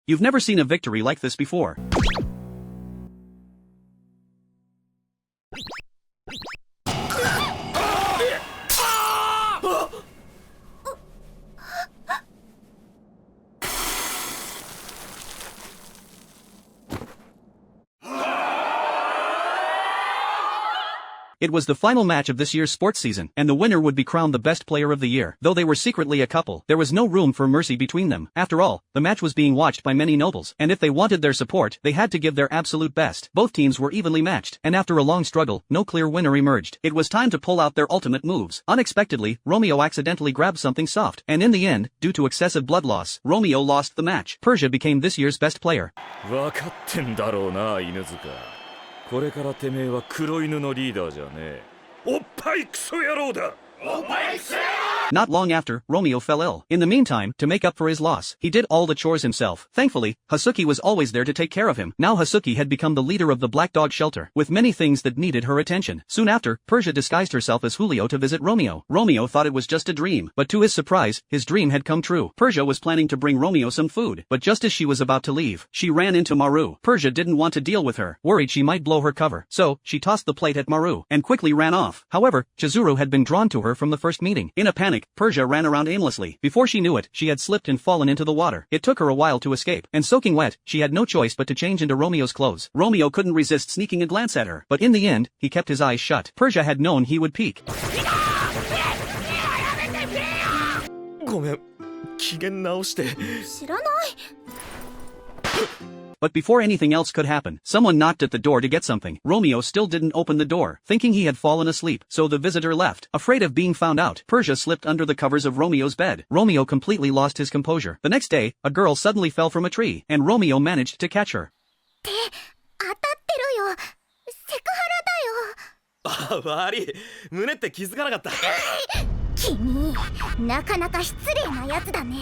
You've never seen a victory like this before. It was the final match of this year's sports season, and the winner would be crowned the best player of the year. Though they were secretly a couple, there was no room for mercy between them. After all, the match was being watched by many nobles, and if they wanted their support, they had to give their absolute best. Both teams were evenly matched, and after a long struggle, no clear winner emerged. It was time to pull out their ultimate moves. Unexpectedly, Romeo accidentally grabbed something soft, and in the end, due to excessive blood loss, Romeo lost the match. Persia became this year's best player. わかってんだろうな、犬塚。これからてめえは黒犬のリーダーじゃねえ。おっぱいクソ野郎だ。おっぱいクソ野郎! Not long after, Romeo fell ill. In the meantime, to make up for his loss, he did all the chores himself. Thankfully, Hasuki was always there to take care of him. Now Hasuki had become the leader of the Black Dog Shelter, with many things that needed her attention. Soon after, Persia disguised herself as Julio to visit Romeo. Romeo thought it was just a dream, but to his surprise, his dream had come true. Persia was planning to bring Romeo some food, but just as she was about to leave, she ran into Maru. Persia didn't want to deal with her, worried she might blow her cover, so she tossed the plate at Maru, and quickly ran off. However, Chizuru had been drawn to her from the first meeting. In a panic, Persia ran around aimlessly. Before she knew it, she had slipped and fallen into the water. It took her a while to escape, and soaking wet, she had no choice but to change into Romeo's clothes. Romeo couldn't resist sneaking a glance at her, but in the end, he kept his eyes shut. Persia had known he would peek. ごめん、機嫌直して。知らない。 But before anything else could happen, someone knocked at the door to get something. Romeo still didn't open the door, thinking he had fallen asleep, so the visitor left. Afraid of being found out, Persia slipped under the covers of Romeo's bed. Romeo completely lost his composure. The next day, a girl suddenly fell from a tree, and Romeo managed to catch her. 手、当たってるよ。セクハラだよ。あ、悪い。胸って気づかなかった。君、なかなか失礼なやつだね。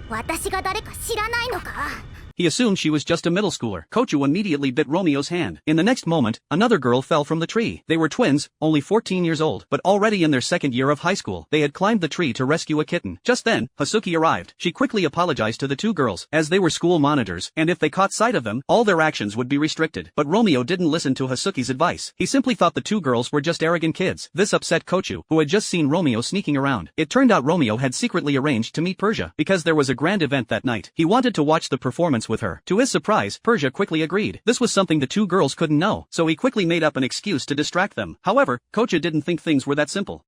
私が誰か知らないのか？ He assumed she was just a middle schooler. Kochu immediately bit Romeo's hand. In the next moment, another girl fell from the tree. They were twins, only 14 years old, but already in their second year of high school. They had climbed the tree to rescue a kitten. Just then, Hasuki arrived. She quickly apologized to the two girls, as they were school monitors, and if they caught sight of them, all their actions would be restricted. But Romeo didn't listen to Hasuki's advice. He simply thought the two girls were just arrogant kids. This upset Kochu, who had just seen Romeo sneaking around. It turned out Romeo had secretly arranged to meet Persia, because there was a grand event that night. He wanted to watch the performance with her. To his surprise, Persia quickly agreed. This was something the two girls couldn't know, so he quickly made up an excuse to distract them. However, Kochu didn't think things were that simple.